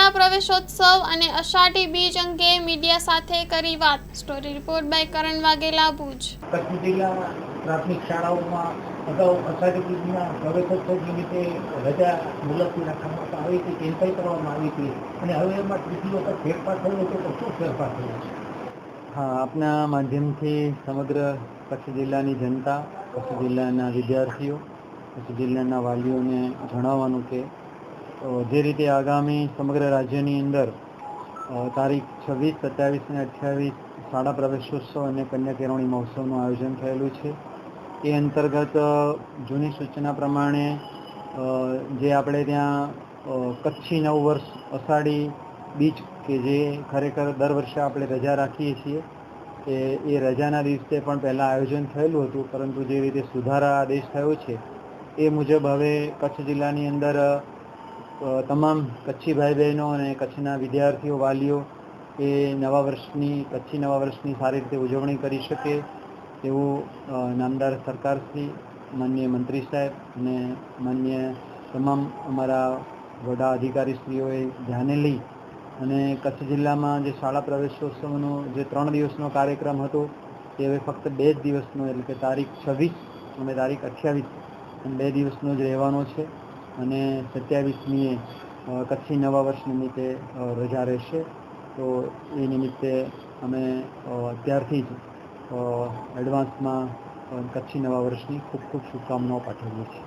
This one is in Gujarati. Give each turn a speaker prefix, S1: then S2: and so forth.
S1: શાળા પ્રવેશોત્સવ અને અષાઢી બીજ અંગે મીડિયા સાથે કરી વાત. સ્ટોરી રિપોર્ટ બાય કરણ વાઘેલા, ભુજ.
S2: કચ્છ જિલ્લાના પ્રાથમિક શાળાઓમાં અગાઉ અષાઢી બીજના પ્રવેશોત્સવ નિમિત્તે રજા મુલતવી રાખવામાં આવી હતી, કેન્સલ કરવામાં આવી હતી અને હવે એમાં ત્રીજી વખત ફેરફાર થયો છે. તો શું ફેરફાર થયો છે?
S3: હા, આપના માધ્યમથી સમગ્ર કચ્છ જિલ્લાની જનતા, કચ્છ જિલ્લાના વિદ્યાર્થીઓ, કચ્છ જિલ્લાના વાલીઓને જણાવવાનું કે જે રીતે આગામી સમગ્ર રાજ્યની અંદર તારીખ 26, 27 અને 28 શાળા પ્રવેશોત્સવ અને કન્યા કેળવણી મહોત્સવનું આયોજન થયેલું છે. એ અંતર્ગત જૂની સૂચના પ્રમાણે જે આપણે ત્યાં કચ્છી નવ વર્ષ અષાઢી બીજ કે જે ખરેખર દર વર્ષે આપણે રજા રાખીએ છીએ, એ રજાના દિવસે પણ પહેલાં આયોજન થયેલું હતું, પરંતુ જે રીતે સુધારા આદેશ થયો છે એ મુજબ હવે કચ્છ જિલ્લાની અંદર તમામ કચ્છી ભાઈ બહેનો અને કચ્છના વિદ્યાર્થીઓ, વાલીઓ એ કચ્છી નવા વર્ષની સારી રીતે ઉજવણી કરી શકે તેવું નામદાર સરકારશ્રી, માનનીય મંત્રી સાહેબ અને માનનીય તમામ અમારા વડા અધિકારીશ્રીઓએ ધ્યાને લઈ અને કચ્છ જિલ્લામાં જે શાળા પ્રવેશોત્સવનો જે 3 દિવસનો કાર્યક્રમ હતો તે હવે ફક્ત 2 જ દિવસનો, એટલે કે તારીખ 26 અને તારીખ 28 અને 2 દિવસનો જ રહેવાનો છે અને 27મીએ કચ્છી નવા વર્ષ નિમિત્તે રજા રહેશે. તો એ નિમિત્તે અમે અત્યારથી જ એડવાન્સમાં કચ્છી નવા વર્ષની ખૂબ ખૂબ શુભકામનાઓ પાઠવીએ છીએ.